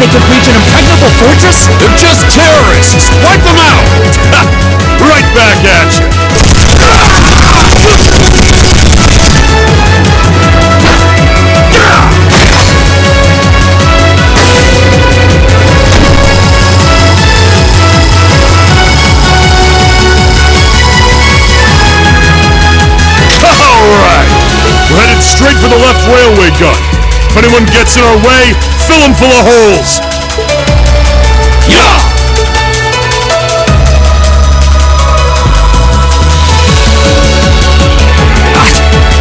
they could breach an impregnable fortress? They're just terrorists! Wipe them out! Right back at you! Alright! We're headed straight for the left railway gun. If anyone gets in our way, fill them full of holes! Yeah!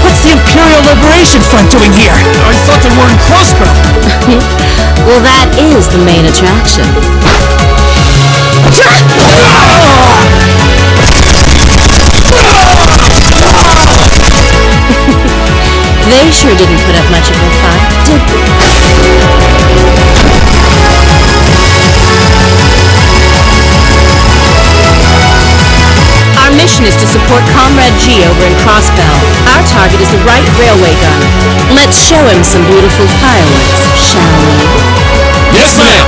What's the Imperial Liberation Front doing here? I thought they were in Crossbow. Well, that is the main attraction. They sure didn't put up much of a fight, did they? Our mission is to support Comrade G over in Crossbell. Our target is the right railway gun. Let's show him some beautiful fireworks, shall we? Yes, ma'am!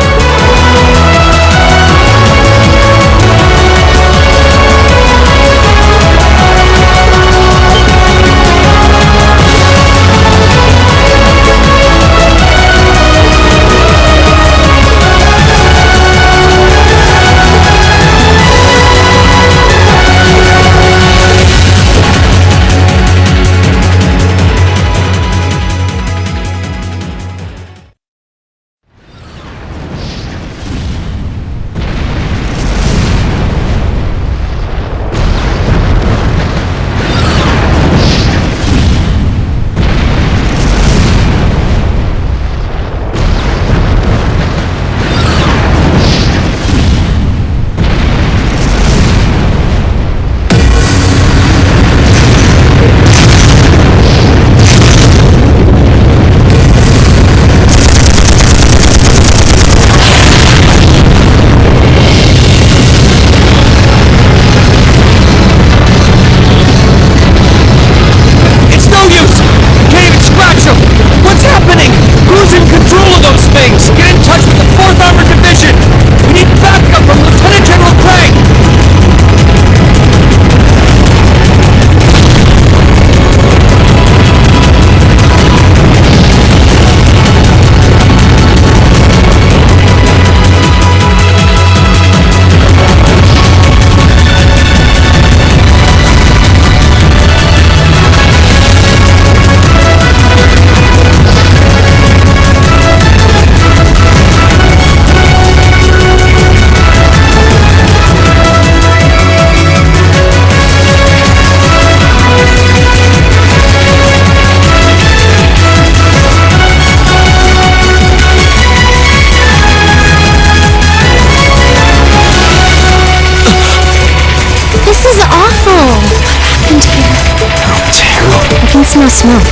Smell smoke.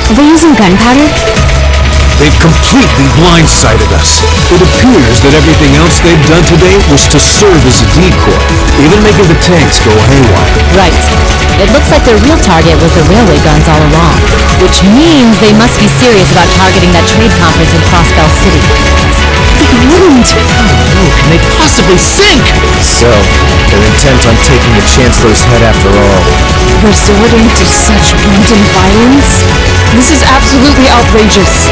Are they using gunpowder? They've completely blindsided us. It appears that everything else they've done today was to serve as a decoy, even making the tanks go haywire. Right. It looks like their real target was the railway guns all along, which means they must be serious about targeting that trade conference in Crossbell City. They wouldn't! How low can they possibly sink? So, they're intent on taking the Chancellor's head after all. Resorting to such wanton violence? This is absolutely outrageous.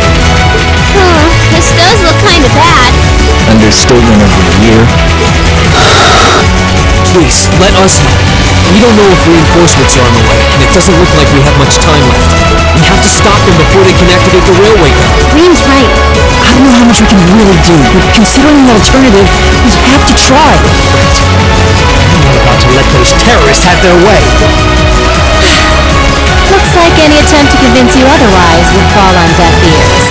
This does look kinda bad. Understatement of the year. Please, let us help. We don't know if reinforcements are on the way, and it doesn't look like we have much time left. We have to stop them before they can activate the railway gun. Green's right. I don't know how much we can really do, but considering the alternative, we have to try. I'm not about to let those terrorists have their way. Looks like any attempt to convince you otherwise would fall on deaf ears.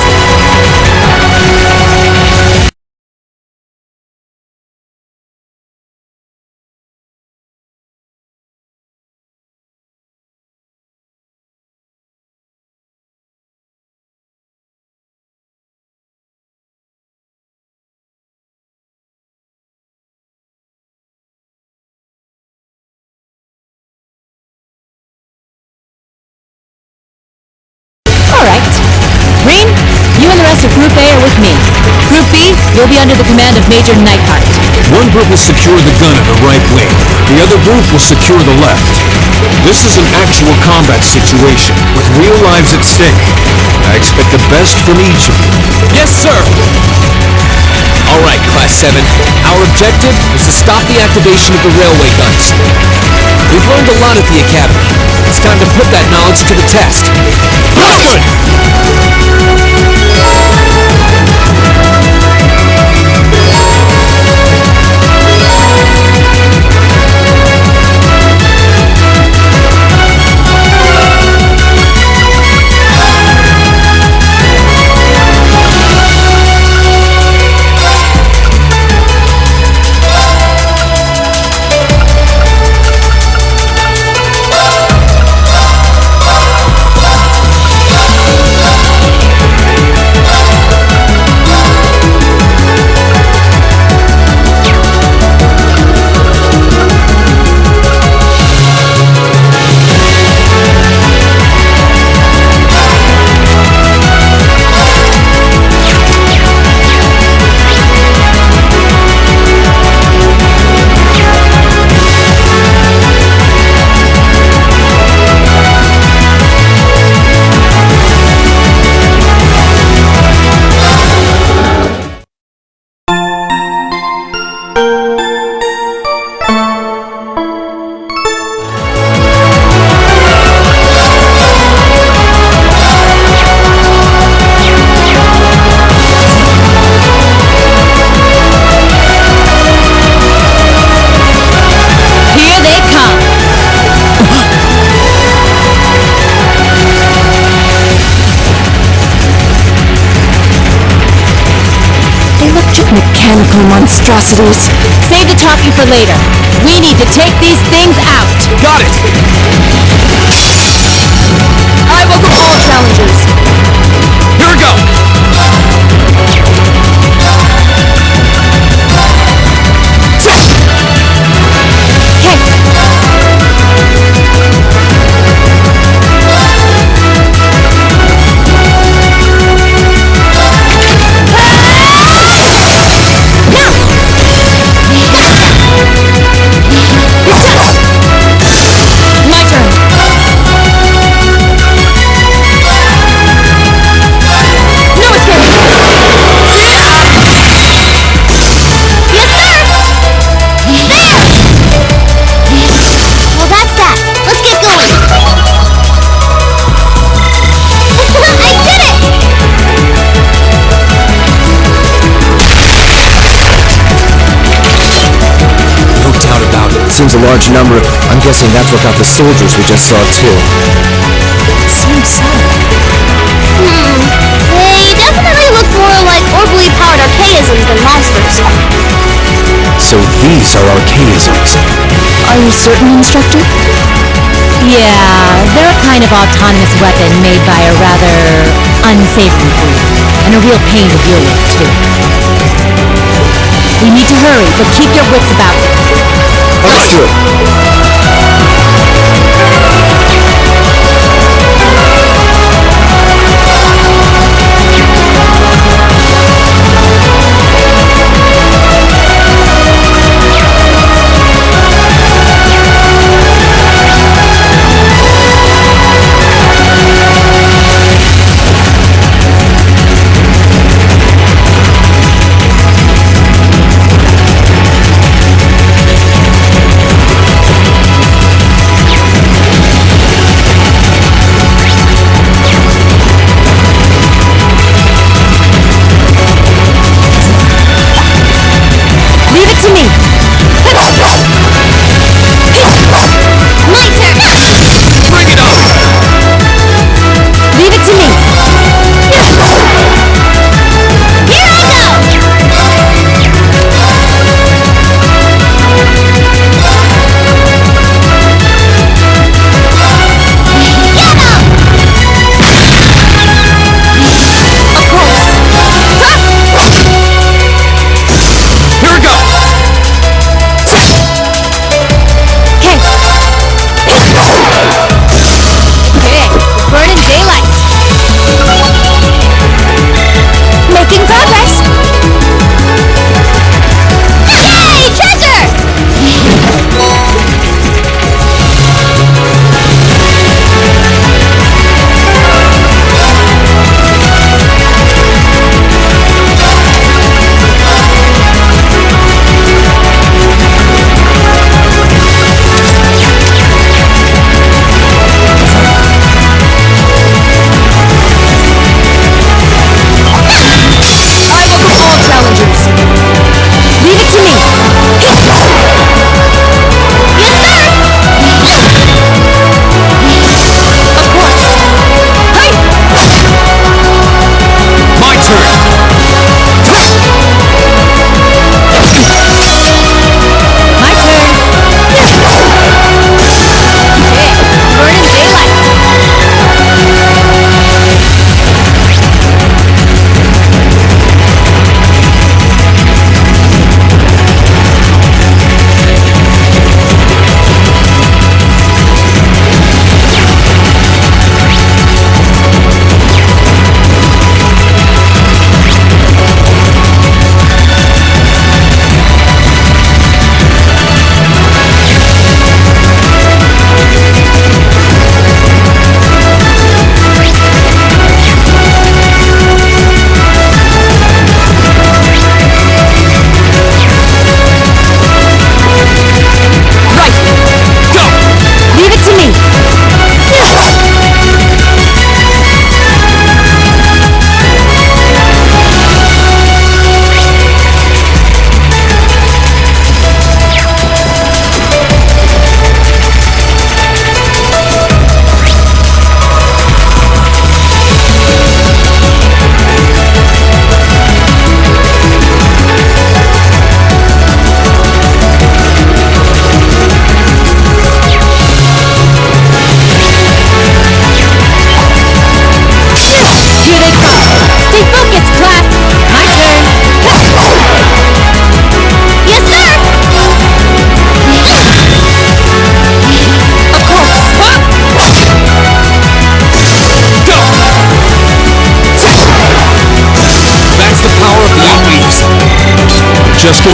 Alright. Green, you and the rest of Group A are with me. Group Group B, you'll be under the command of Major Neidhart. One group will secure the gun in the right wing. The other group will secure the left. This is an actual combat situation, with real lives at stake. I expect the best from each of you. Yes, sir! Alright, Class 7. Our objective is to stop the activation of the railway guns. We've learned a lot at the Academy. It's time to put that knowledge to the test. Forward! Mechanical monstrosities. Save the talking for later. We need to take these things out. Got it! I welcome all challengers. Here we go! My turn. Seems a large number. I'm guessing that's what got the soldiers we just saw, too. Seems so. They definitely look more like orbally powered archaisms than monsters. So these are archaisms. Are you certain, Instructor? Yeah, they're a kind of autonomous weapon made by a rather unsavory breed, and a real pain to deal with, too. We need to hurry, but keep your wits about you. Understood.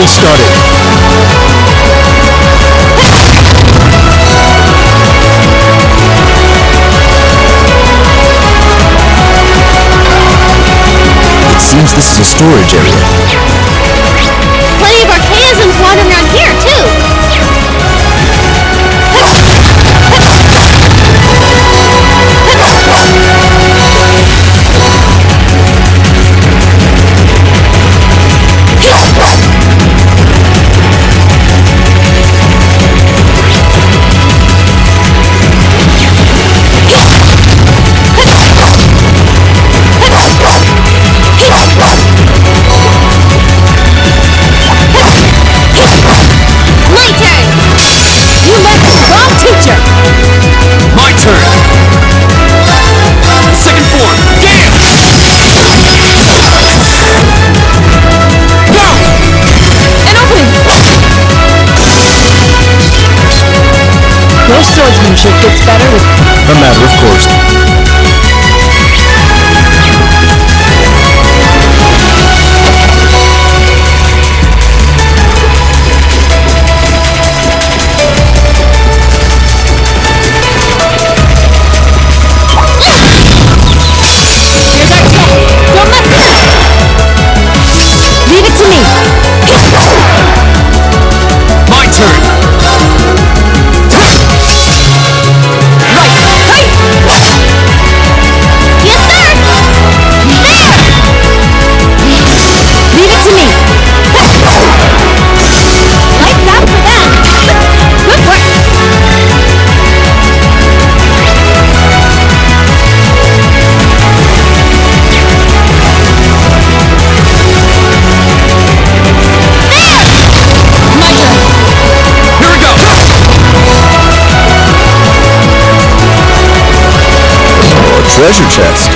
getting started. It seems this is a storage area. Plenty of archaisms wandering around here, too. My turn! Second form! Damn! Go! An opening! Your swordsmanship gets better with... A matter of course. My turn! Treasure chest.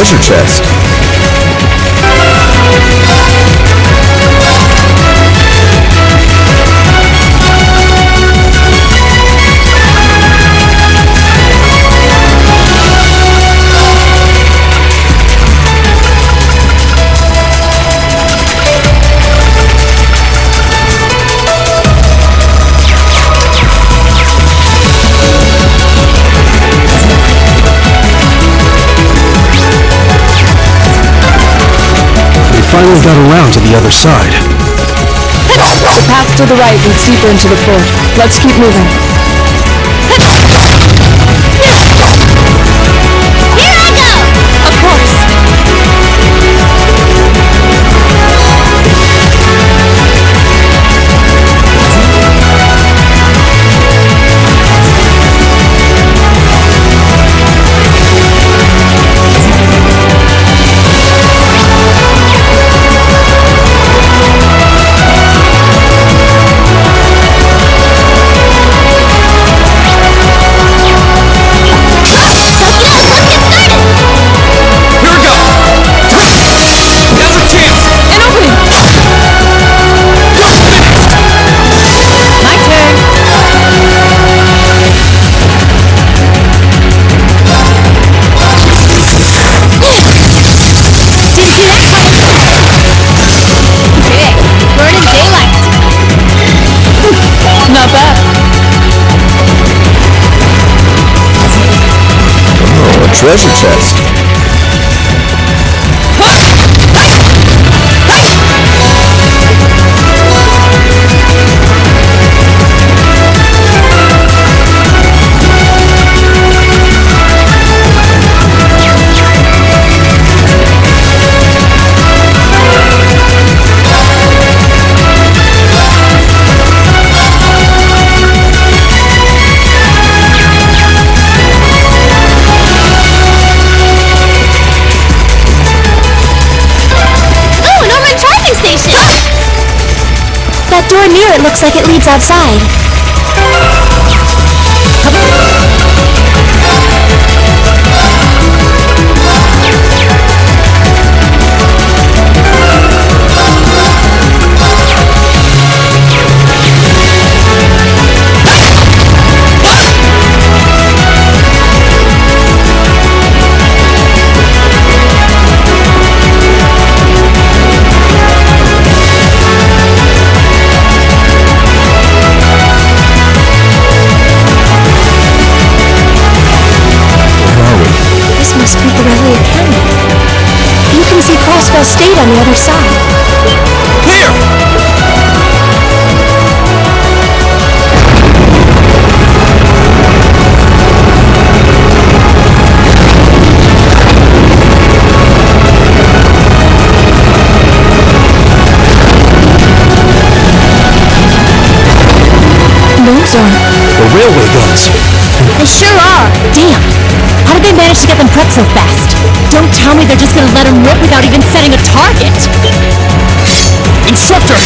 treasure chest. Finally got around to the other side. The path to the right leads deeper into the fort. Let's keep moving. Here I go! Of course. Not bad. Oh, a treasure chest. That door near it looks like it leads outside. Must be Garrelia Canyon. You can see Crossfell State on the other side. Clear! Those are... The railway guns. They sure are. Damn. How did they manage to get them prepped so fast? Don't tell me they're just gonna let them rip without even setting a target. Instructor!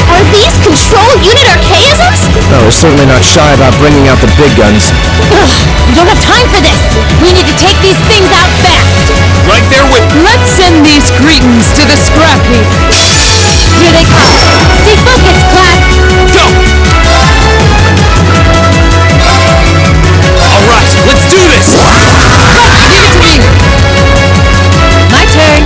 Are these control unit archaisms? No, we're certainly not shy about bringing out the big guns. Ugh, we don't have time for this. We need to take these things out fast. Right there with... Let's send these cretins to the scrap heap. Here they come. Stay focused, class. Go! Alright, let's do this! Give it to me. My turn.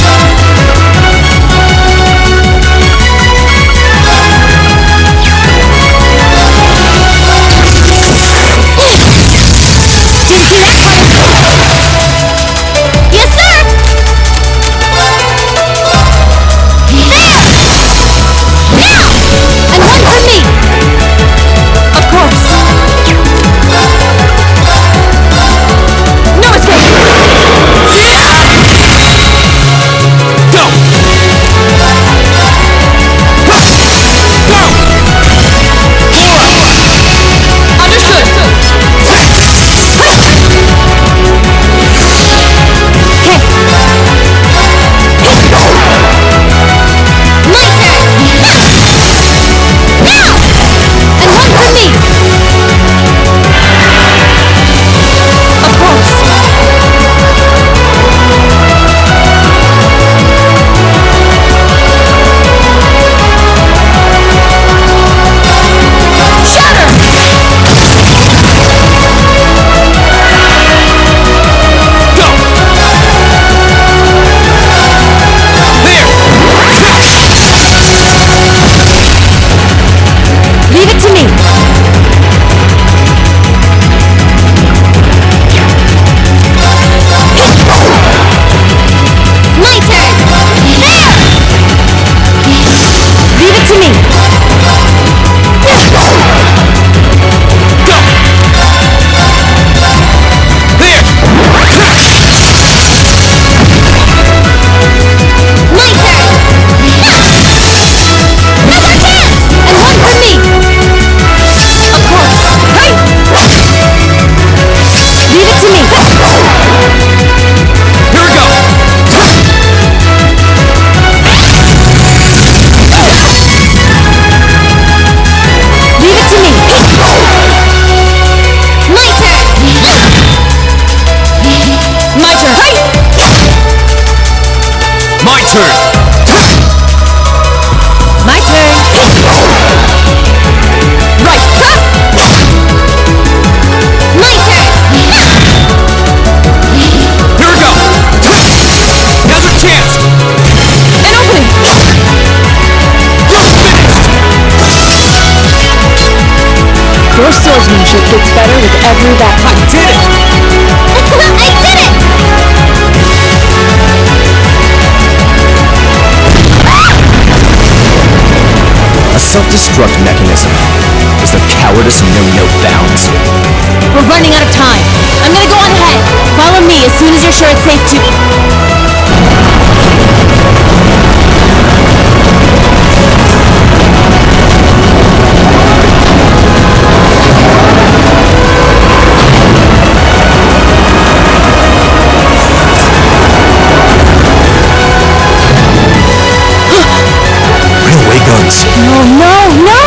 Yes, sir. There. Now. And one turn. My turn. Right. My turn. Here we go. Now's our chance. An opening! Your swordsmanship gets better with every battle. I did it! I did it! A self-destruct mechanism. Does the cowardice know no bounds? We're running out of time. I'm gonna go on ahead. Follow me as soon as you're sure it's safe to... Railway guns. Oh, no, no!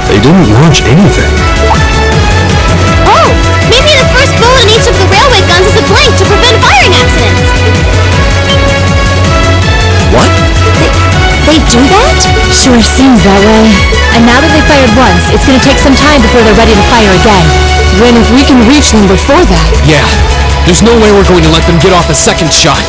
They didn't launch anything. Oh! Maybe the first bullet in each of the railway guns is a blank to prevent firing accidents! What? They do that? Sure seems that way. And now that they fired once, it's gonna take some time before they're ready to fire again. Then if we can reach them before that... Yeah, there's no way we're going to let them get off a second shot.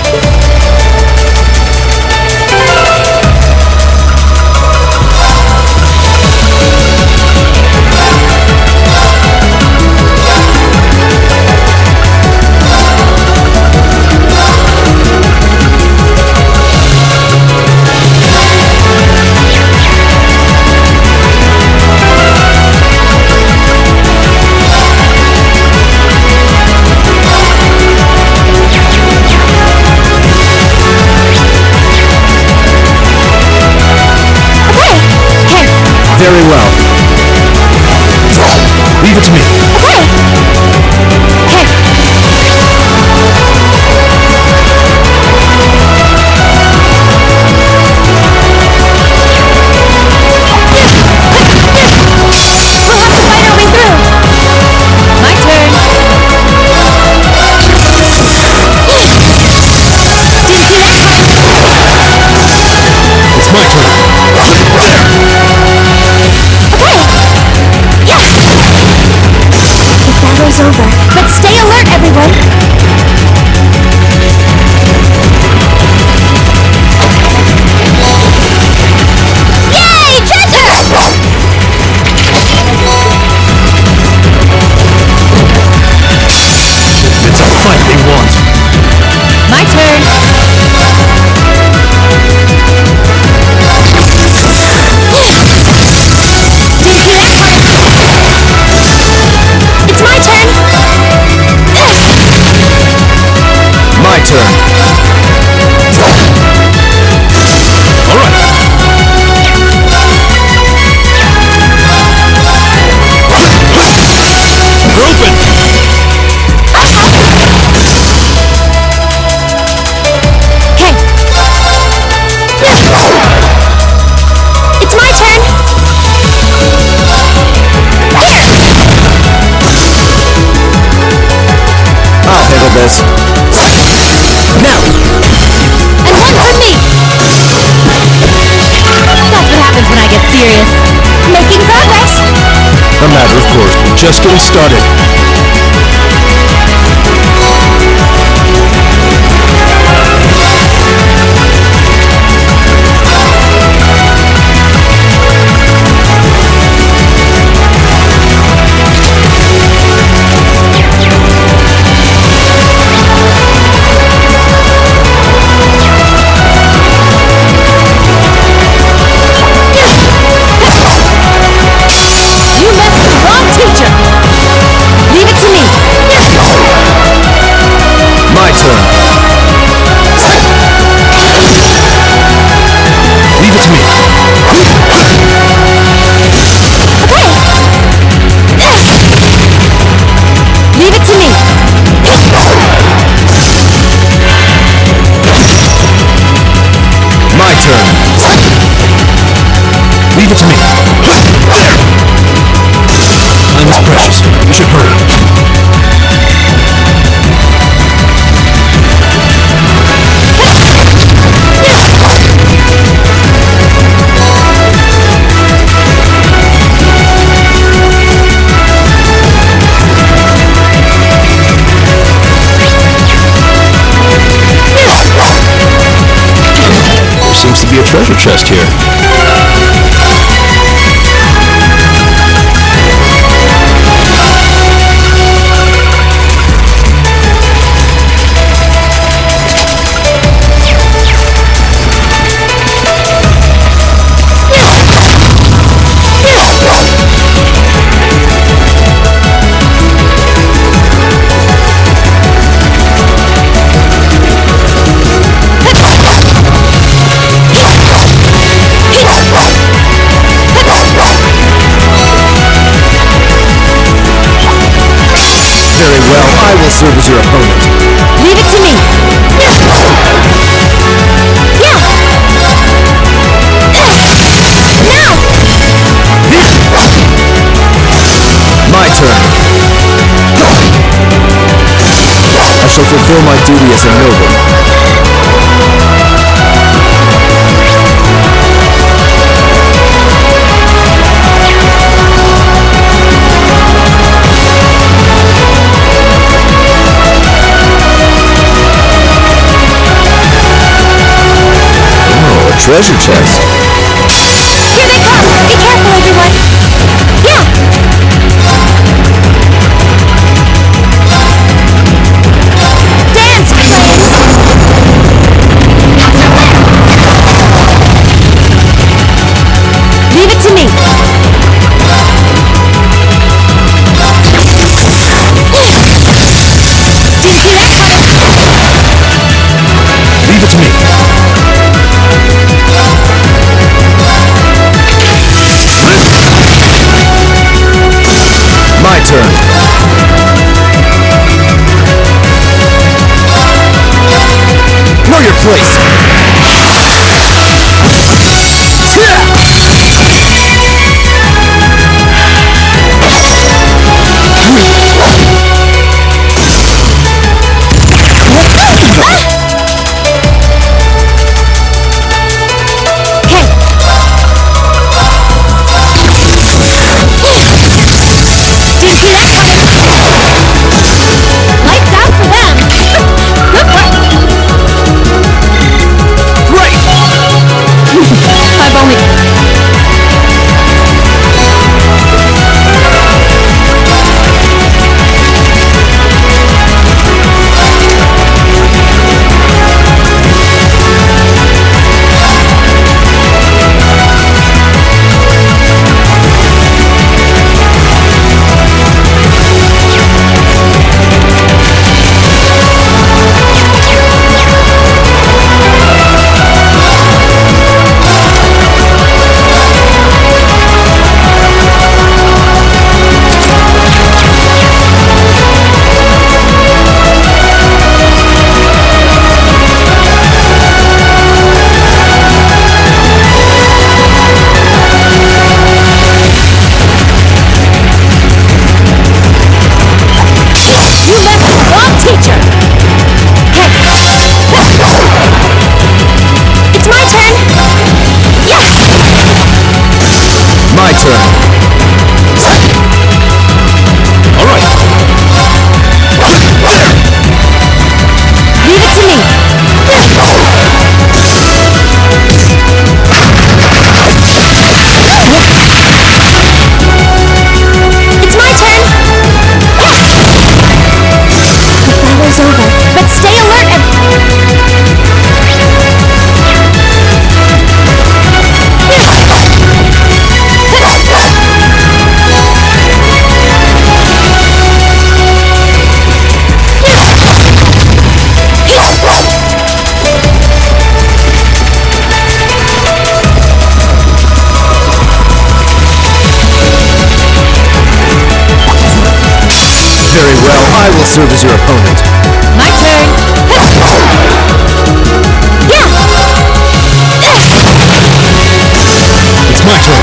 Very well. Leave it to me. Okay! Over. But stay alert, everyone! Yay! Treasure! It's a fight they want. My turn! My turn. All right. We're open. Okay. It's my turn. I'll handle this. Now! And one for me! That's what happens when I get serious. Making progress! A matter of course. Just getting started. You messed with the wrong teacher! Seems to be a treasure chest here. Very well, I will serve as your opponent. Leave it to me. Yeah. My turn. I shall fulfill my duty as a noble. Treasure chest. Here they come! Be careful, everyone! Yeah! Dance, friends! Leave it to me! Didn't see that coming! Leave it to me. My turn. Know your place. Lights out for them! Good work! Great! I've only... My turn. All right. Leave it to me. It's my turn. The battle's over, but stay alert and... Very well, I will serve as your opponent. My turn. Yeah. It's my turn.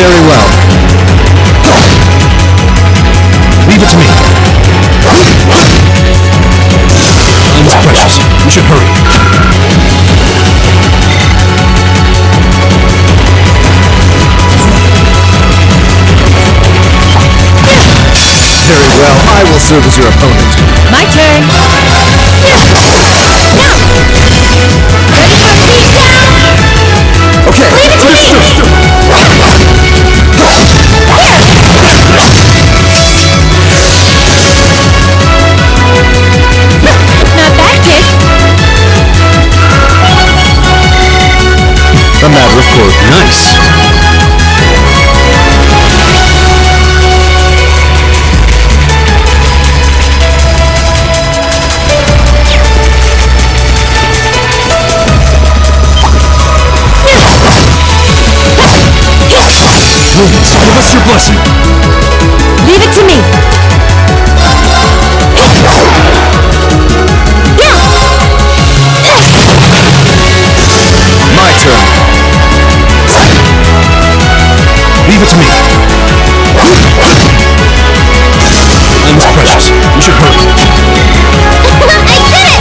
Very well. Leave it to me. Time's precious. We should hurry. Very well. I will serve as your opponent. My turn. Okay. Understood. Not bad, kid. A matter of course. Nice. Please, give us your blessing. Leave it to me. My turn. Leave it to me. Time is precious. We should hurry. I did it!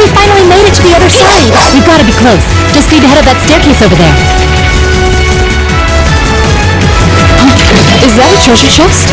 We finally made it to the other side. We've got to be close. Just need to head up that staircase over there. Is that a treasure chest?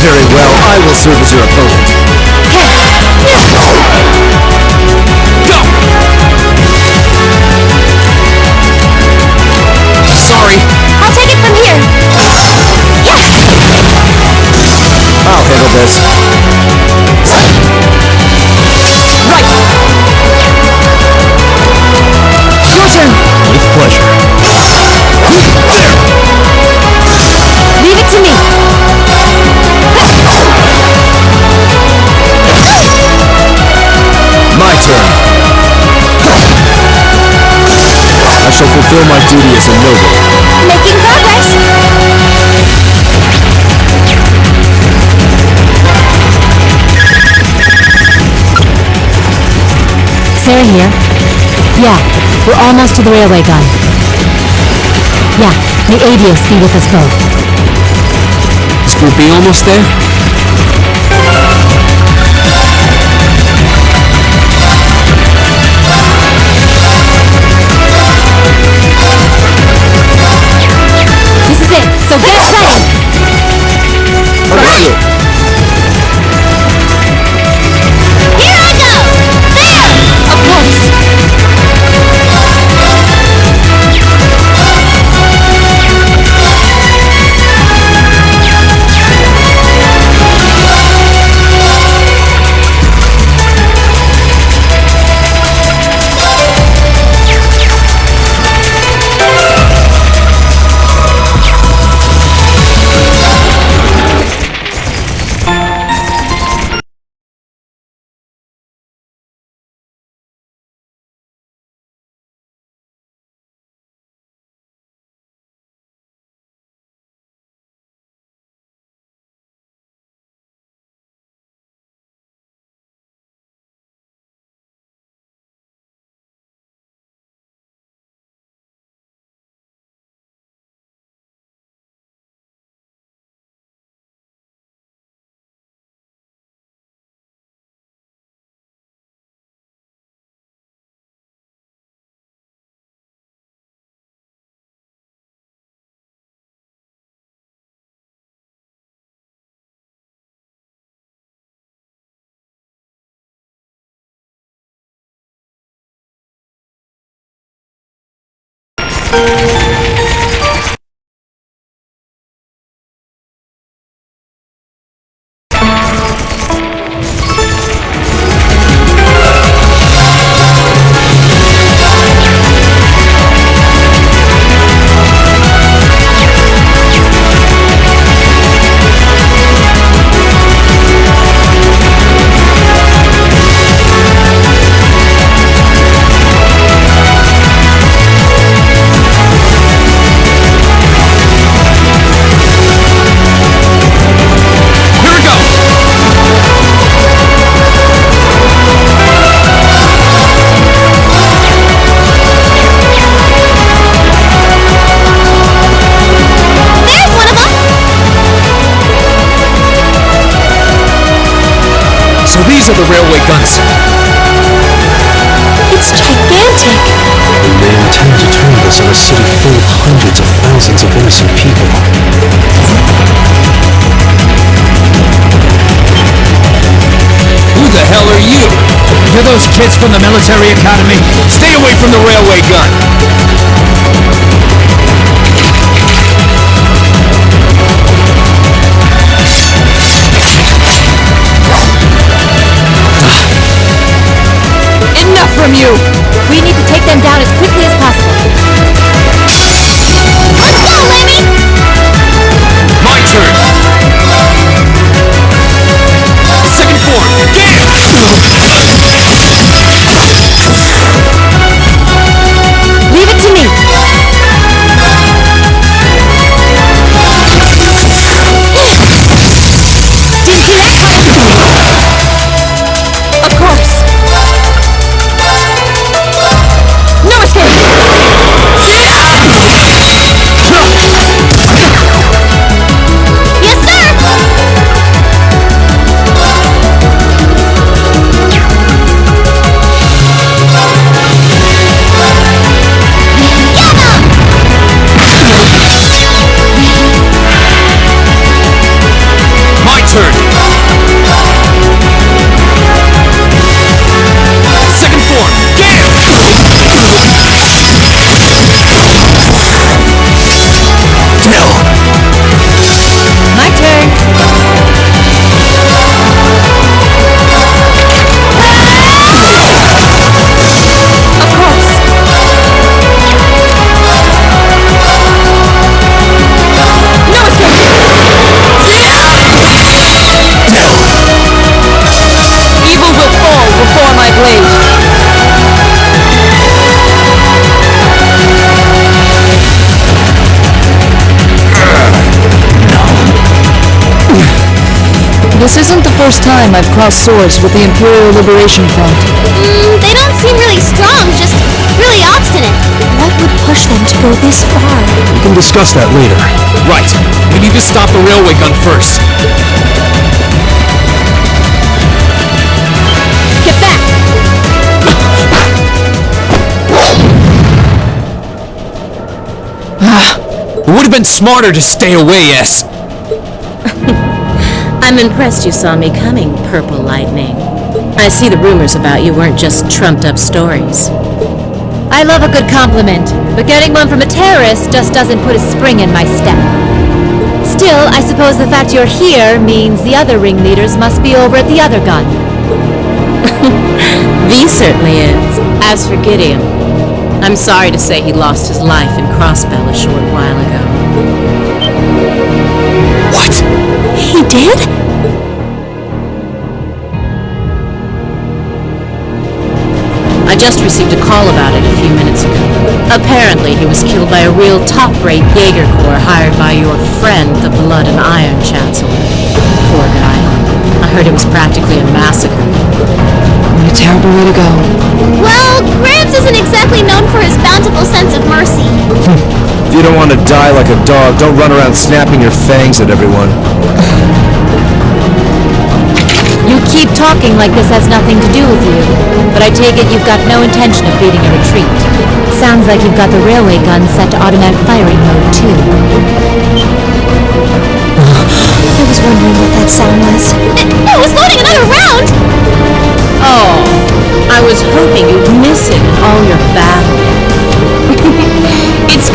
Very well, I will serve as your opponent. Go! Sorry. I'll take it from here. I'll handle this. Right! Your turn. With pleasure. There! Leave it to me. My turn. I shall fulfill my duty as a noble. Making progress. Sarah here. Yeah, we're almost to the railway gun. Yeah, may Adios be with us both. Is Group B almost there? This is it, so get ready. Understood. Here I go. There! Of course. So these are the railway guns. It's gigantic! And they intend to turn this on a city full of hundreds of thousands of innocent people. Who the hell are you? You're those kids from the military academy? Stay away from the railway gun! Enough from you! We need to take them down as quickly as possible. Let's go, Lemmy! My turn! Second floor! Get it! Leave it to me! Didn't see that coming! Of course! No escape! Yes, sir! My turn! Second floor! Get it! No! My turn! Of course! No escape! Evil will fall before my blade! This isn't the first time I've crossed swords with the Imperial Liberation Front. They don't seem really strong, just really obstinate. What would push them to go this far? We can discuss that later. Right. We need to stop the railway gun first. Get back! It would have been smarter to stay away, S. I'm impressed you saw me coming, Purple Lightning. I see the rumors about you weren't just trumped-up stories. I love a good compliment, but getting one from a terrorist just doesn't put a spring in my step. Still, I suppose the fact you're here means the other ringleaders must be over at the other gun. V certainly is. As for Gideon, I'm sorry to say he lost his life in Crossbell a short while ago. What? He did? I just received a call about it a few minutes ago. Apparently, he was killed by a real top-rate Jaeger Corps hired by your friend, the Blood and Iron Chancellor. Poor guy. I heard it was practically a massacre. What a terrible way to go. Well, Gramps isn't exactly known for his bountiful sense of mercy. If you don't want to die like a dog, don't run around snapping your fangs at everyone. You keep talking like this has nothing to do with you, but I take it you've got no intention of beating a retreat. It sounds like you've got the railway gun set to automatic firing mode, too. I was wondering what that sound was. It was loading another round! Oh, I was hoping you'd miss it in all your battle. It's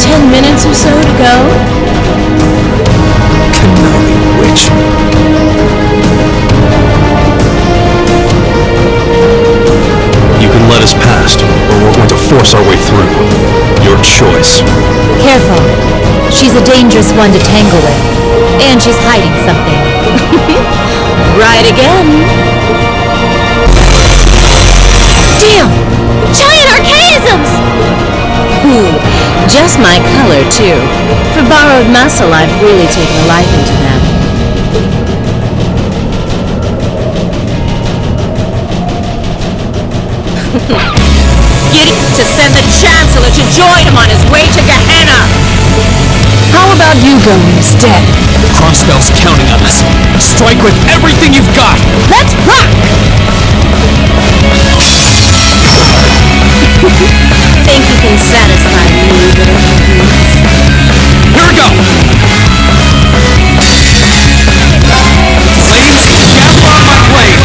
10 minutes or so to go. Conniving witch. You can let us past, or we're going to force our way through. Your choice. Careful. She's a dangerous one to tangle with. And she's hiding something. Right again. Damn! Giant archaisms! Ooh, just my color, too. For borrowed muscle, I've really taken a liking to them. Get to send the Chancellor to join him on his way to Gehenna! How about you go instead? Crossbell's counting on us. Strike with everything you've got! Let's rock! Think you can satisfy me, little goose? Here we go! Flames, gather on my blade!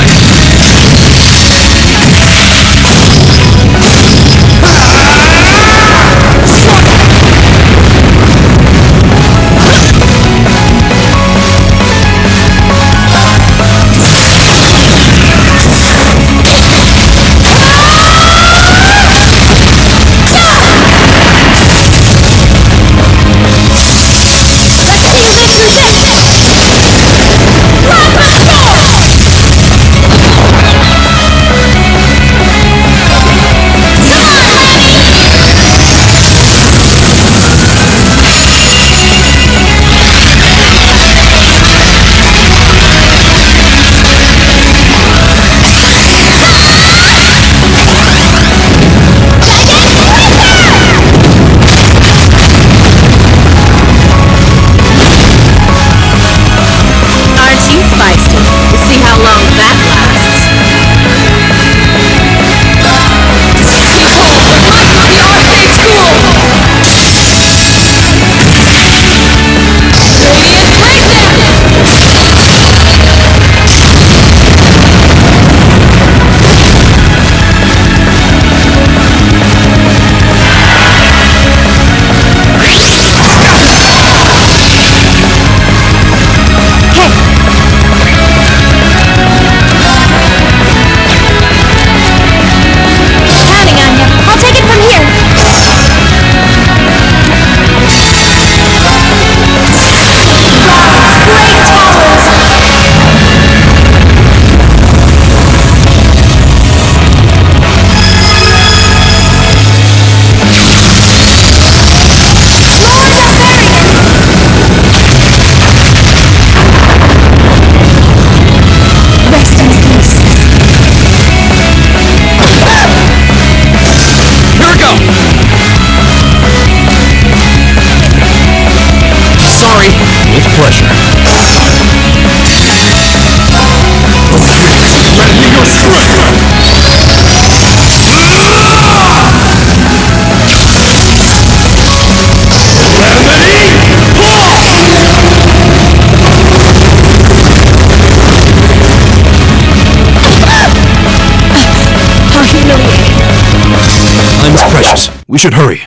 We should hurry.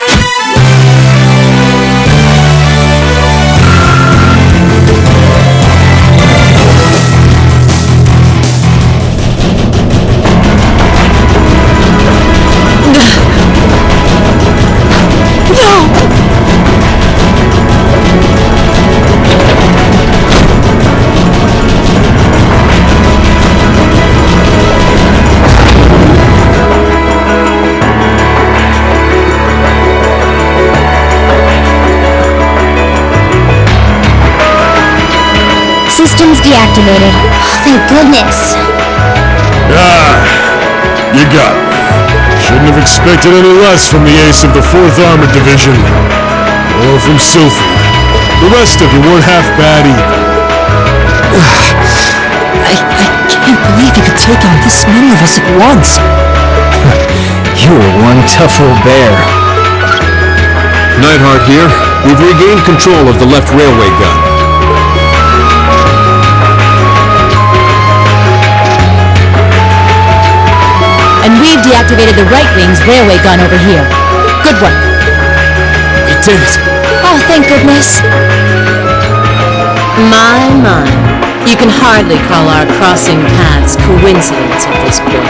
Systems deactivated. Oh, thank goodness. You got me. Shouldn't have expected any less from the ace of the 4th Armored Division. Or from Sylphie. The rest of you weren't half bad either. I can't believe you could take on this many of us at once. You were one tough old bear. Neidhart here. We've regained control of the left railway gun. And we've deactivated the right wing's railway gun over here. Good work. We did it! Oh, thank goodness. My. You can hardly call our crossing paths coincidence at this point.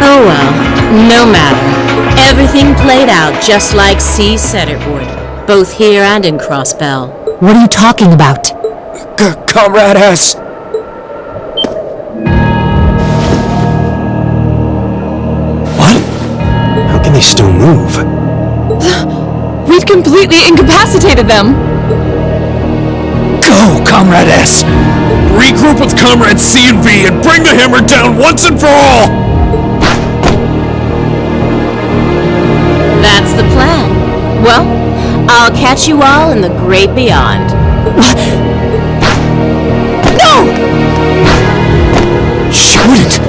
Oh well, no matter. Everything played out just like C said it would, both here and in Crossbell. What are you talking about? Comrade S! What? How can they still move? We've completely incapacitated them! Go, Comrade S! Regroup with Comrade C and B and bring the hammer down once and for all! That's the plan. Well, I'll catch you all in the great beyond. No! Shoot it!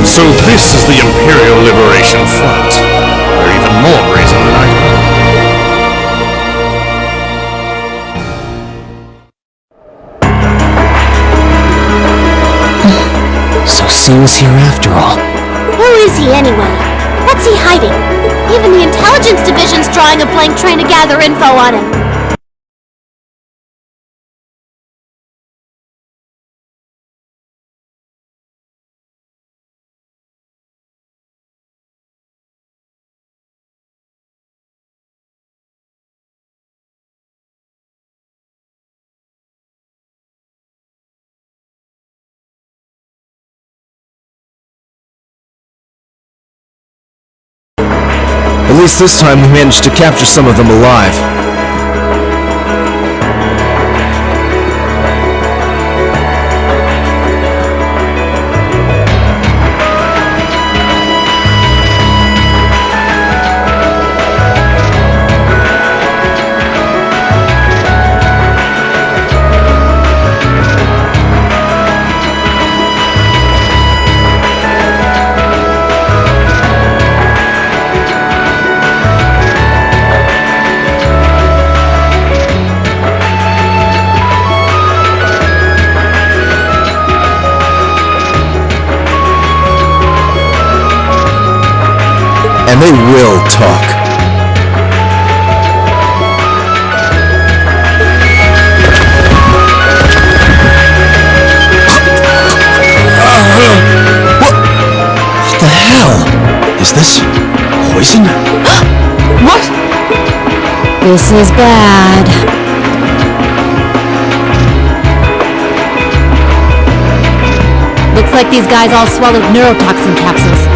So this is the Imperial Liberation Front. They're even more brazen than I So C was here after all. Who is he anyway? What's he hiding? Even the intelligence division's drawing a blank trying to gather info on him. At least this time we managed to capture some of them alive. And they will talk. What the hell? Is this poison? What? This is bad. Looks like these guys all swallowed neurotoxin capsules.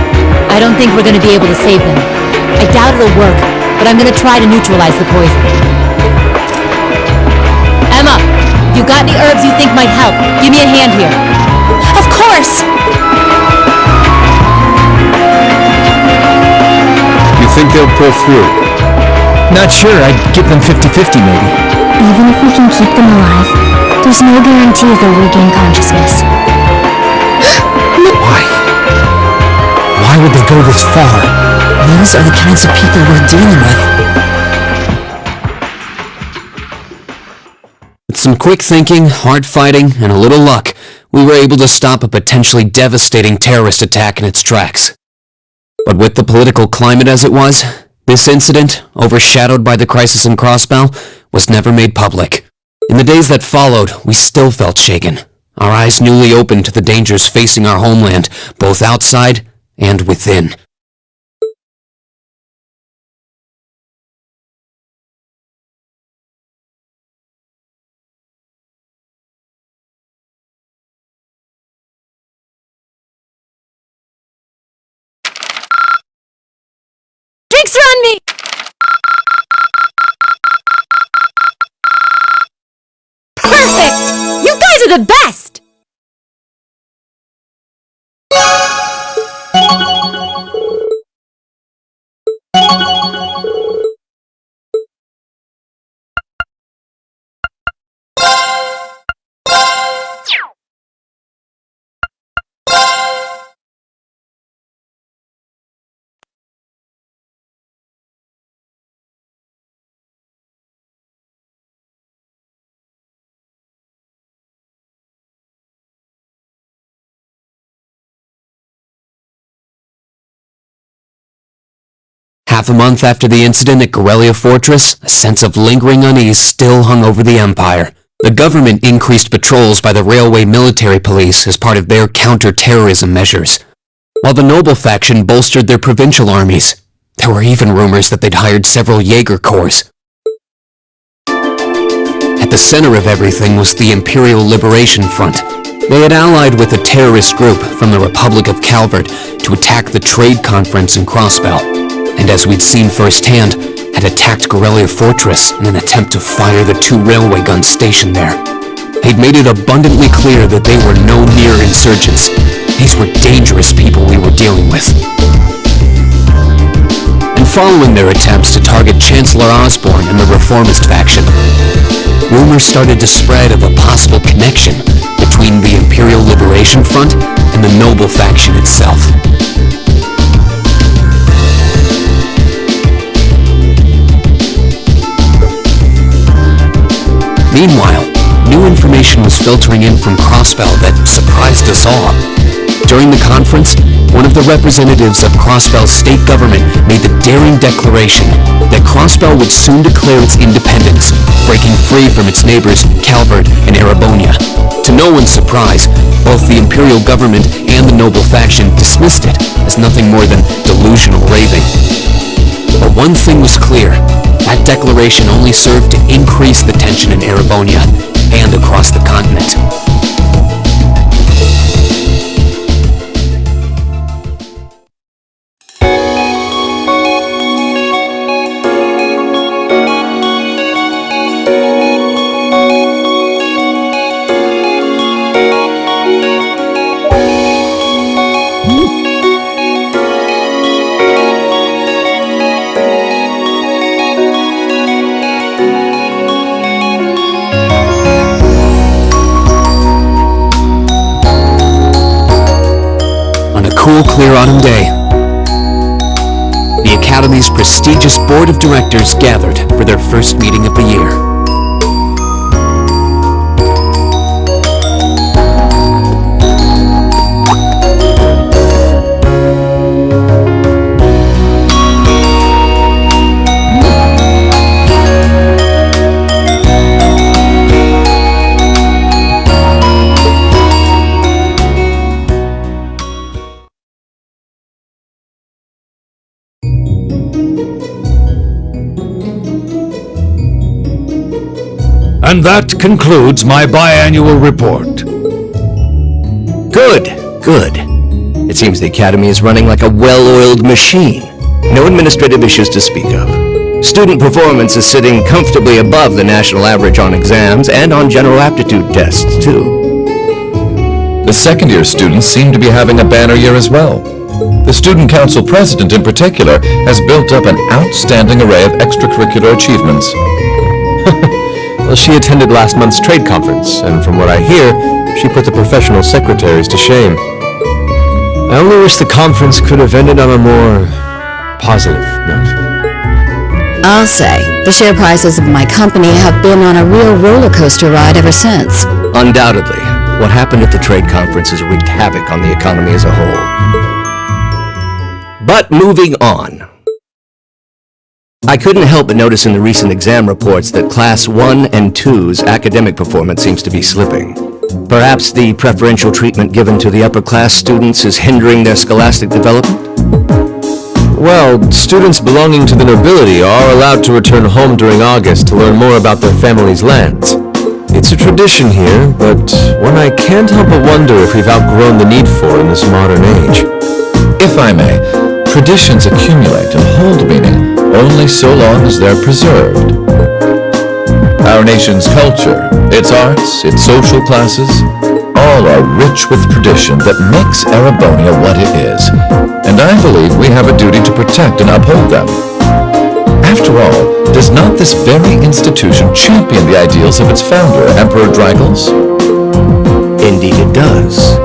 I don't think we're gonna be able to save them. I doubt it'll work, but I'm gonna try to neutralize the poison. Emma, if you got any herbs you think might help, give me a hand here. Of course! You think they'll pull through? Not sure. I'd give them 50-50 maybe. Even if we can keep them alive, there's no guarantee they'll regain consciousness. Why? Why would they go this far? These are the kinds of people we're dealing with. With some quick thinking, hard fighting, and a little luck, we were able to stop a potentially devastating terrorist attack in its tracks. But with the political climate as it was, this incident, overshadowed by the crisis in Crossbell, was never made public. In the days that followed, we still felt shaken, our eyes newly opened to the dangers facing our homeland, both outside and within. Drinks are on me! Perfect! You guys are the best! Half a month after the incident at Garrelia Fortress, a sense of lingering unease still hung over the Empire. The government increased patrols by the railway military police as part of their counter-terrorism measures, while the noble faction bolstered their provincial armies. There were even rumors that they'd hired several Jaeger corps. At the center of everything was the Imperial Liberation Front. They had allied with a terrorist group from the Republic of Calvert to attack the trade conference in Crossbell, and as we'd seen firsthand, had attacked Garrelia Fortress in an attempt to fire the 2 railway guns stationed there. They'd made it abundantly clear that they were no mere insurgents. These were dangerous people we were dealing with. And following their attempts to target Chancellor Osborne and the reformist faction, rumors started to spread of a possible connection between the Imperial Liberation Front and the noble faction itself. Meanwhile, new information was filtering in from Crossbell that surprised us all. During the conference, one of the representatives of Crossbell's state government made the daring declaration that Crossbell would soon declare its independence, breaking free from its neighbors Calvert and Erebonia. To no one's surprise, both the Imperial government and the noble faction dismissed it as nothing more than delusional raving. But one thing was clear. That declaration only served to increase the tension in Erebonia and across the continent. Cool, clear autumn day, the Academy's prestigious board of directors gathered for their first meeting of the year. And that concludes my biannual report. Good, good. It seems the Academy is running like a well-oiled machine. No administrative issues to speak of. Student performance is sitting comfortably above the national average on exams and on general aptitude tests, too. The second-year students seem to be having a banner year as well. The Student Council President, in particular, has built up an outstanding array of extracurricular achievements. Well, she attended last month's trade conference, and from what I hear, she put the professional secretaries to shame. I only wish the conference could have ended on a more positive note. I'll say, the share prices of my company have been on a real roller coaster ride ever since. Undoubtedly, what happened at the trade conference has wreaked havoc on the economy as a whole. But moving on. I couldn't help but notice in the recent exam reports that Class 1 and 2's academic performance seems to be slipping. Perhaps the preferential treatment given to the upper-class students is hindering their scholastic development? Well, students belonging to the nobility are allowed to return home during August to learn more about their family's lands. It's a tradition here, but one I can't help but wonder if we've outgrown the need for in this modern age. If I may, traditions accumulate and hold meaning only so long as they're preserved. Our nation's culture, its arts, its social classes, all are rich with tradition that makes Erebonia what it is, and I believe we have a duty to protect and uphold them. After all, does not this very institution champion the ideals of its founder, Emperor Dreigels? Indeed it does.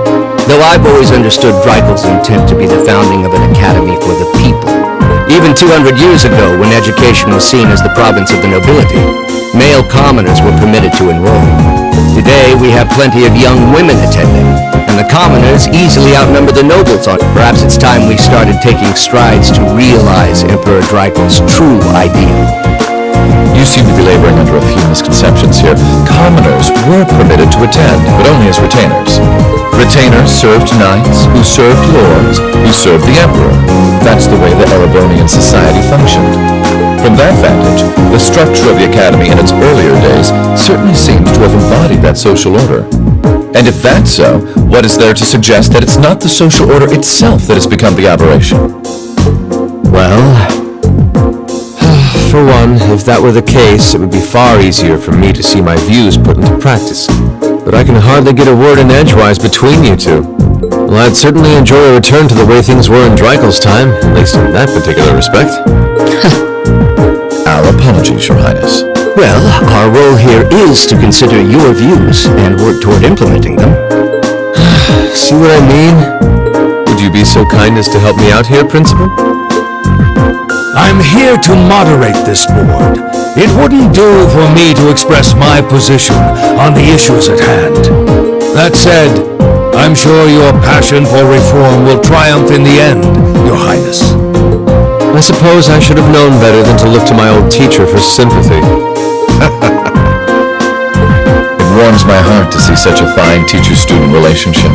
Though I've always understood Dreigel's intent to be the founding of an academy for the people. Even 200 years ago, when education was seen as the province of the nobility, male commoners were permitted to enroll. Today, we have plenty of young women attending, and the commoners easily outnumber the nobles. Perhaps it's time we started taking strides to realize Emperor Dreigel's true ideal. You seem to be laboring under a few misconceptions here. Commoners were permitted to attend, but only as retainers. Retainers served knights, who served lords, who served the emperor. That's the way the Erebonian society functioned. From that vantage, the structure of the academy in its earlier days certainly seems to have embodied that social order. And if that's so, what is there to suggest that it's not the social order itself that has become the aberration? Well, for one, if that were the case, it would be far easier for me to see my views put into practice. But I can hardly get a word in edgewise between you two. Well, I'd certainly enjoy a return to the way things were in Dreigel's time, at least in that particular respect. Our apologies, Your Highness. Well, our role here is to consider your views and work toward implementing them. See what I mean? Would you be so kind as to help me out here, Principal? I'm here to moderate this board. It wouldn't do for me to express my position on the issues at hand. That said, I'm sure your passion for reform will triumph in the end, Your Highness. I suppose I should have known better than to look to my old teacher for sympathy. It warms my heart to see such a fine teacher-student relationship.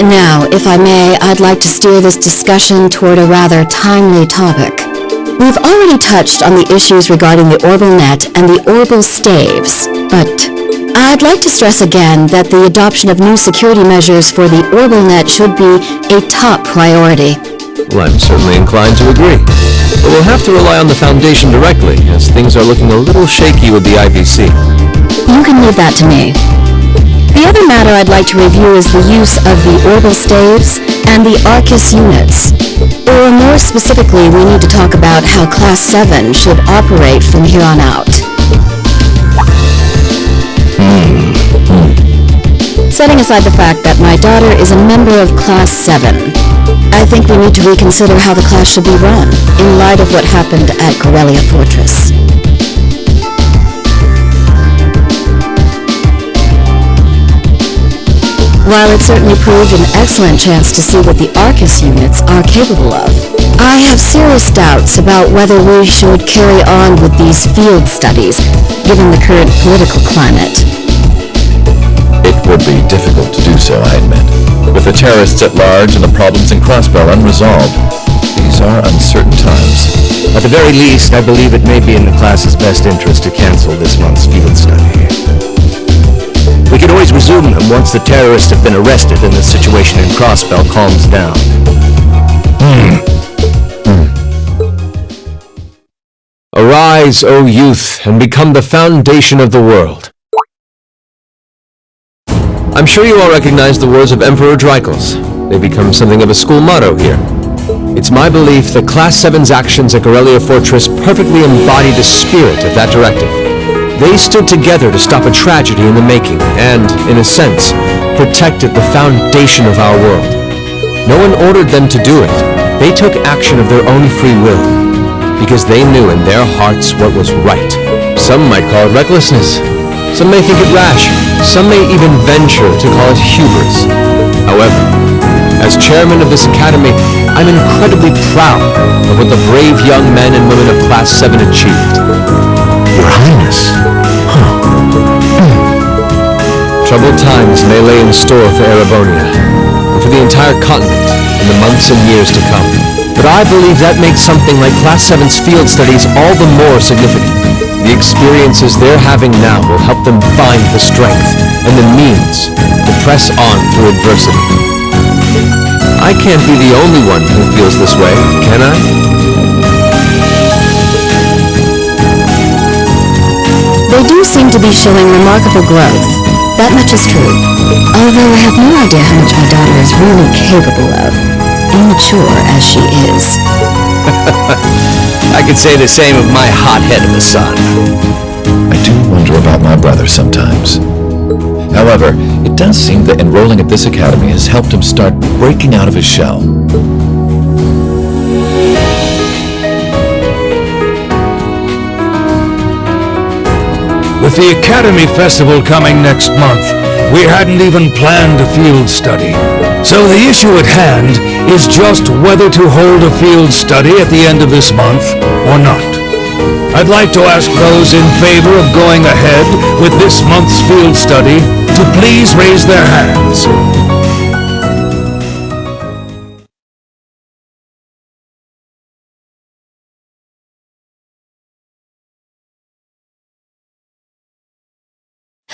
Now, if I may, I'd like to steer this discussion toward a rather timely topic. We've already touched on the issues regarding the Orbital Net and the Orbital Staves, but I'd like to stress again that the adoption of new security measures for the Orbital Net should be a top priority. Well, I'm certainly inclined to agree. But we'll have to rely on the Foundation directly, as things are looking a little shaky with the IVC. You can leave that to me. The other matter I'd like to review is the use of the Orbital Staves and the Arcus units. Or more specifically, we need to talk about how Class 7 should operate from here on out. Setting aside the fact that my daughter is a member of Class 7, I think we need to reconsider how the class should be run, in light of what happened at Garrelia Fortress. While it certainly proved an excellent chance to see what the Arcus units are capable of, I have serious doubts about whether we should carry on with these field studies, given the current political climate. It would be difficult to do so, I admit. With the terrorists at large and the problems in Crossbell unresolved, these are uncertain times. At the very least, I believe it may be in the class's best interest to cancel this month's field study. We can always resume them once the terrorists have been arrested and the situation in Crossbell calms down. Arise, O youth, and become the foundation of the world. I'm sure you all recognize the words of Emperor Dreigels. They become something of a school motto here. It's my belief that Class 7's actions at Garrelia Fortress perfectly embody the spirit of that directive. They stood together to stop a tragedy in the making and, in a sense, protected the foundation of our world. No one ordered them to do it. They took action of their own free will, because they knew in their hearts what was right. Some might call it recklessness. Some may think it rash. Some may even venture to call it hubris. However, As chairman of this academy, I'm incredibly proud of what the brave young men and women of Class 7 achieved. Your Highness. Troubled times may lay in store for Erebonia, and for the entire continent in the months and years to come. But I believe that makes something like Class 7's field studies all the more significant. The experiences they're having now will help them find the strength and the means to press on through adversity. I can't be the only one who feels this way, can I? They do seem to be showing remarkable growth. That much is true. Although I have no idea how much my daughter is really capable of, immature as she is. I could say the same of my hot-head of a son. I do wonder about my brother sometimes. However, it does seem that enrolling at this academy has helped him start breaking out of his shell. With the Academy Festival coming next month, we hadn't even planned a field study. So the issue at hand is just whether to hold a field study at the end of this month or not. I'd like to ask those in favor of going ahead with this month's field study to please raise their hands.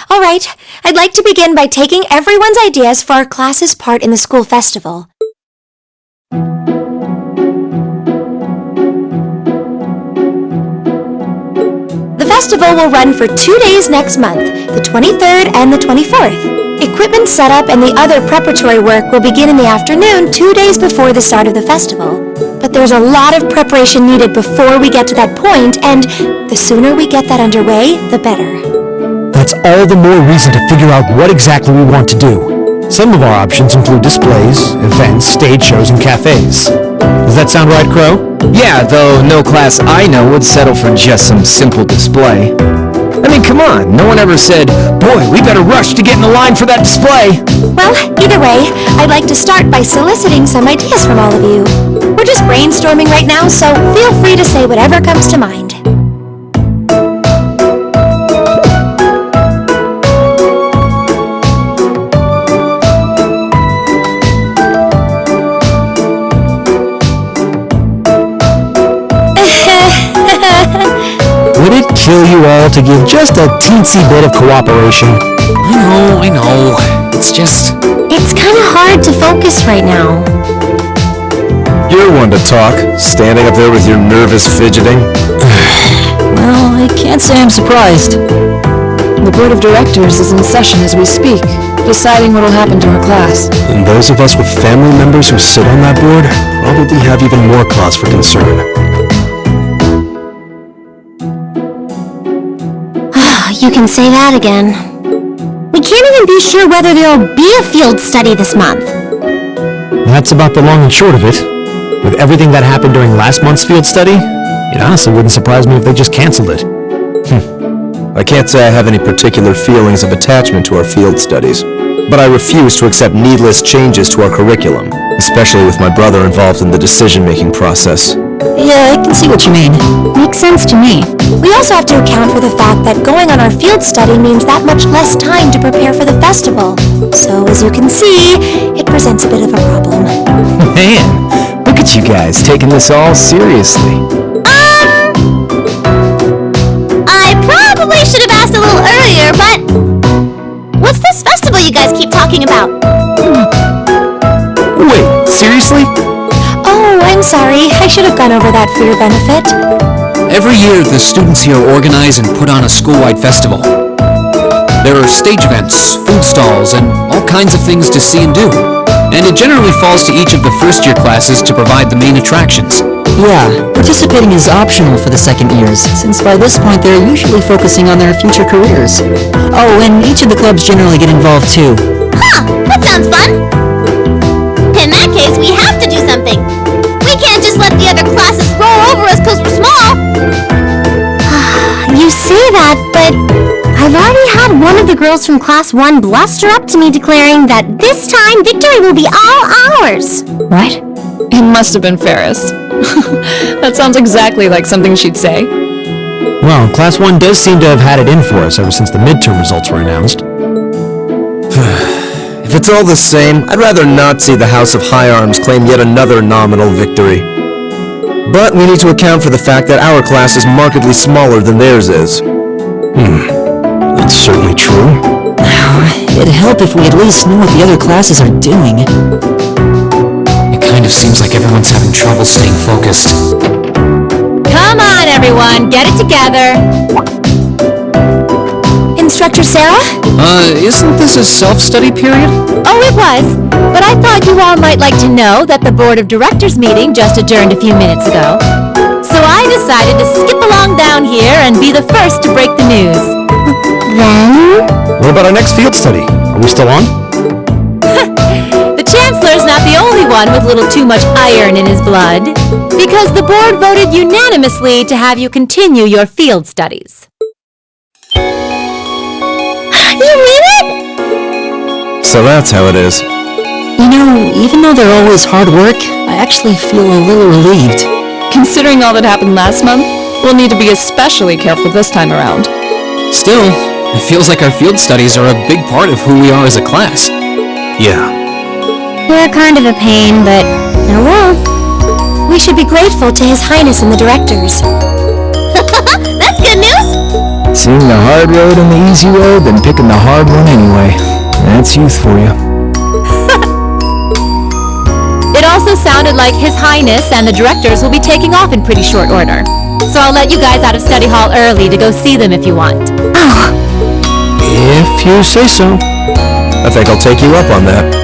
All right, I'd like to begin by taking everyone's ideas for our class's part in the school festival. The festival will run for 2 days next month, the 23rd and the 24th. Equipment setup and the other preparatory work will begin in the afternoon 2 days before the start of the festival. But there's a lot of preparation needed before we get to that point, and the sooner we get that underway, the better. That's all the more reason to figure out what exactly we want to do. Some of our options include displays, events, stage shows, and cafes. Does that sound right, Crow? Yeah, though no class I know would settle for just some simple display. I mean, come on, no one ever said, boy, we better rush to get in the line for that display. Well, either way, I'd like to start by soliciting some ideas from all of you. We're just brainstorming right now, so feel free to say whatever comes to mind. Would it kill you all to give just a teensy bit of cooperation? I know. It's just... It's kind of hard to focus right now. You're one to talk, standing up there with your nervous fidgeting. Well, I can't say I'm surprised. The board of directors is in session as we speak, deciding what will happen to our class. And those of us with family members who sit on that board probably have even more cause for concern. You can say that again. We can't even be sure whether there'll be a field study this month. That's about the long and short of it. With everything that happened during last month's field study, it honestly wouldn't surprise me if they just canceled it. I can't say I have any particular feelings of attachment to our field studies, but I refuse to accept needless changes to our curriculum, especially with my brother involved in the decision-making process. Yeah, I can see what you mean. Makes sense to me. We also have to account for the fact that going on our field study means that much less time to prepare for the festival. So, as you can see, it presents a bit of a problem. Man, look at you guys taking this all seriously. I probably should have asked a little earlier, but what's this festival you guys keep talking about? Wait, seriously? Oh, I'm sorry. I should have gone over that for your benefit. Every year, the students here organize and put on a school-wide festival. There are stage events, food stalls, and all kinds of things to see and do. And it generally falls to each of the first-year classes to provide the main attractions. Yeah, participating is optional for the second years, since by this point they're usually focusing on their future careers. Oh, and each of the clubs generally get involved too. Huh, that sounds fun. In that case, we have to do something. We can't just let the other classes roll over us because we're small. You say that, but I I've already had one of the girls from Class 1 bluster up to me declaring that this time victory will be all ours. What? It must have been Ferris. That sounds exactly like something she'd say. Well, Class 1 does seem to have had it in for us ever since the midterm results were announced. If it's all the same, I'd rather not see the House of High Arms claim yet another nominal victory. But we need to account for the fact that our class is markedly smaller than theirs is. That's certainly true. It'd help if we at least knew what the other classes are doing. It kind of seems like everyone's having trouble staying focused. Come on, everyone, get it together. Instructor Sarah? Isn't this a self-study period? Oh, it was. But I thought you all might like to know that the Board of Directors meeting just adjourned a few minutes ago. So I decided to skip along down here and be the first to break the news. Then? What about our next field study? Are we still on? The Chancellor's not the only one with a little too much iron in his blood, because the board voted unanimously to have you continue your field studies. You mean it? So that's how it is. You know, even though they're always hard work, I actually feel a little relieved. Considering all that happened last month, we'll need to be especially careful this time around. Still, it feels like our field studies are a big part of who we are as a class. Yeah. We're kind of a pain, but oh well. We should be grateful to His Highness and the directors. That's good news! Seeing the hard road and the easy road, then picking the hard one anyway. That's youth for you. It also sounded like His Highness and the directors will be taking off in pretty short order. So I'll let you guys out of study hall early to go see them if you want. Oh. If you say so. I think I'll take you up on that.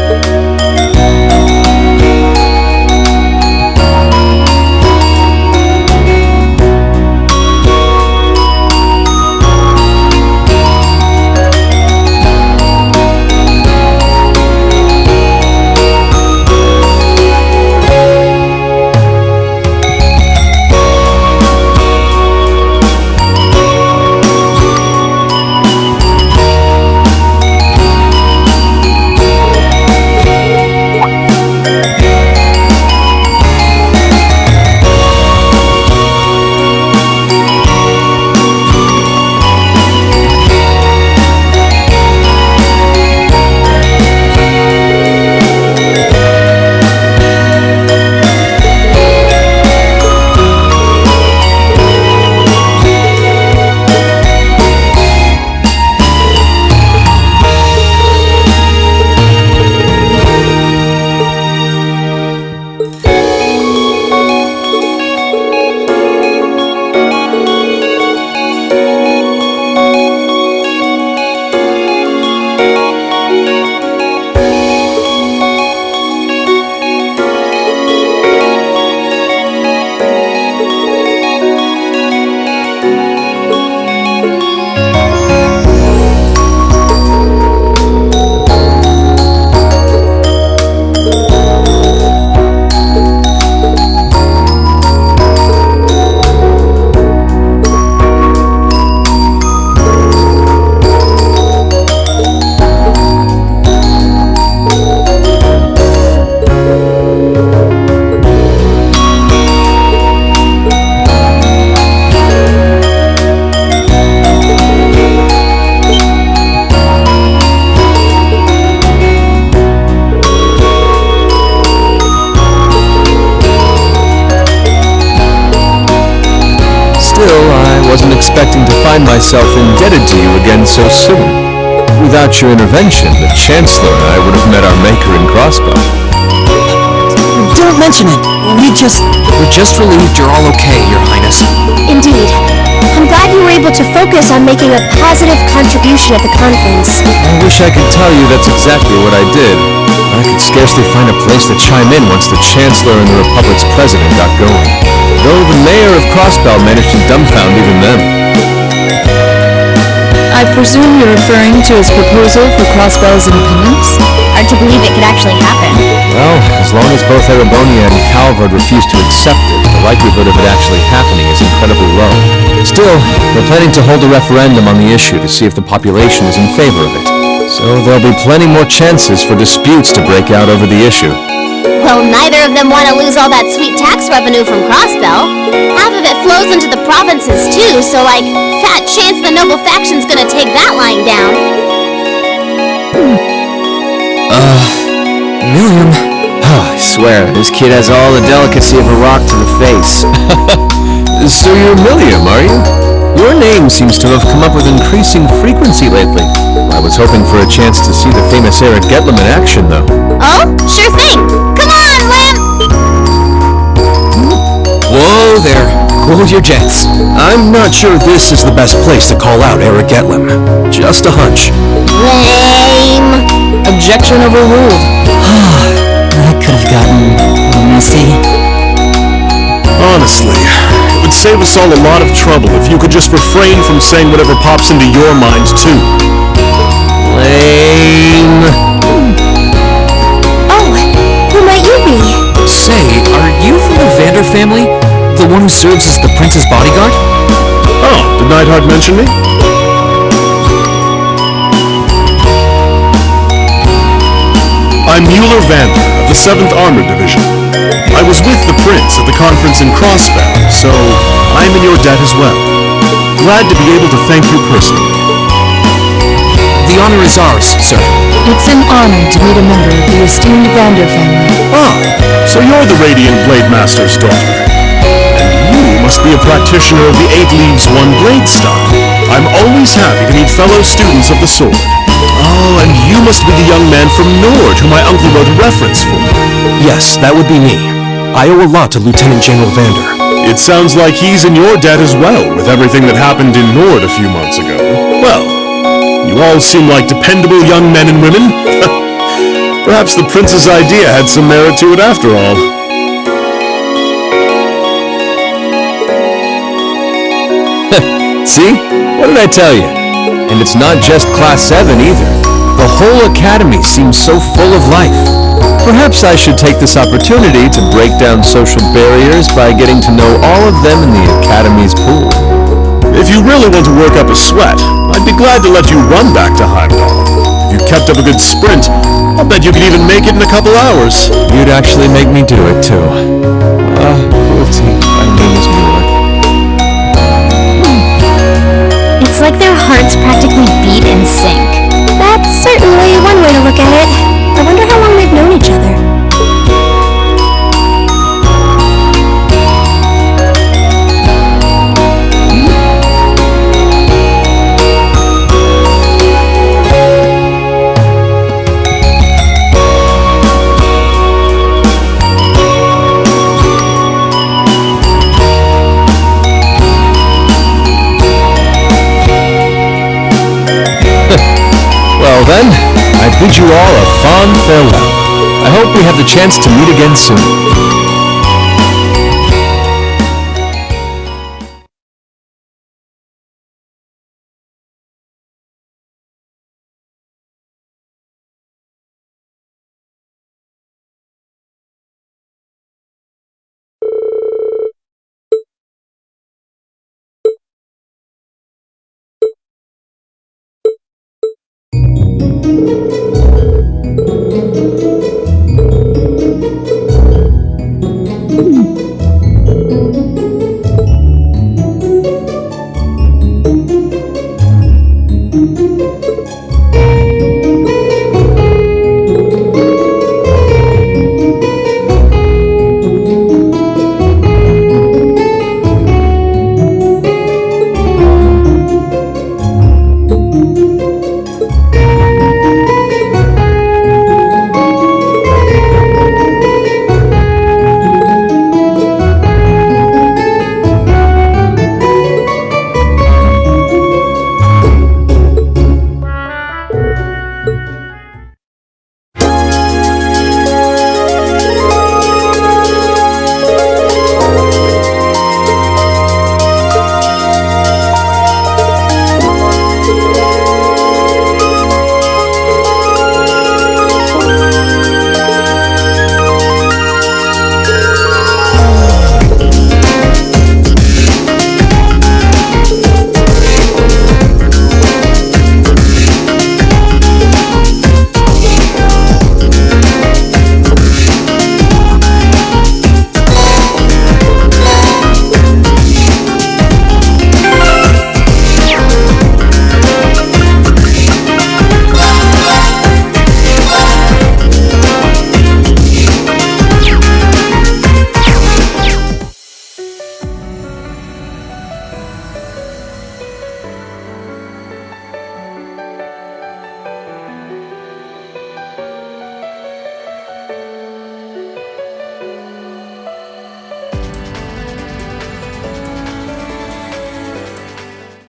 Expecting to find myself indebted to you again so soon. Without your intervention, the Chancellor and I would have met our maker in Crossbow. Don't mention it. We're just relieved you're all okay, Your Highness. Indeed. I'm glad you were able to focus on making a positive contribution at the conference. I wish I could tell you that's exactly what I did. I could scarcely find a place to chime in once the Chancellor and the Republic's President got going. Though the Mayor of Crossbell managed to dumbfound even them. I presume you're referring to his proposal for Crossbell's independence? Hard to believe it could actually happen. Well, as long as both Erebonia and Calvard refuse to accept it, the likelihood of it actually happening is incredibly low. Still, we're planning to hold a referendum on the issue to see if the population is in favor of it. So there'll be plenty more chances for disputes to break out over the issue. Well, neither of them want to lose all that sweet tax revenue from Crossbell. Half of it flows into the provinces too, so fat chance the noble faction's gonna take that line down. Milliam. Oh, I swear, this kid has all the delicacy of a rock to the face. So you're Milliam, are you? Your name seems to have come up with increasing frequency lately. I was hoping for a chance to see the famous Eric Getlem in action, though. Oh, sure thing. Come on, Lamb! Whoa there. Hold your jets. I'm not sure this is the best place to call out Eric Getlem. Just a hunch. Lame. Objection overruled. That could have gotten messy. Honestly, it would save us all a lot of trouble if you could just refrain from saying whatever pops into your mind, too. Lame. Oh, who might you be? Say, are you from the Vander family? The one who serves as the prince's bodyguard? Oh, did Neidhart mention me? I'm Mueller Vander of the 7th Armored Division. I was with the Prince at the conference in Crossbell, so I'm in your debt as well. Glad to be able to thank you personally. The honor is ours, sir. It's an honor to meet a member of the esteemed Vander family. Ah, so you're the Radiant Blade Master's daughter. And you must be a practitioner of the 8 Leaves 1 Blade style. I'm always happy to meet fellow students of the sword. Oh, and you must be the young man from Nord who my uncle wrote a reference for. Yes, that would be me. I owe a lot to Lieutenant General Vander. It sounds like he's in your debt as well, with everything that happened in Nord a few months ago. Well, you all seem like dependable young men and women. Perhaps the prince's idea had some merit to it after all. See? What did I tell you? And it's not just Class 7 either. The whole academy seems so full of life. Perhaps I should take this opportunity to break down social barriers by getting to know all of them in the academy's pool. If you really want to work up a sweat, I'd be glad to let you run back to Heimdall. If you kept up a good sprint, I'll bet you could even make it in a couple hours. You'd actually make me do it, too. Cruelty. My name is Mueller. It's like their hearts practically beat in sync. That's certainly one way to look at it. I wonder how long they've known each other. Well then, I bid you all a fond farewell. I hope we have the chance to meet again soon.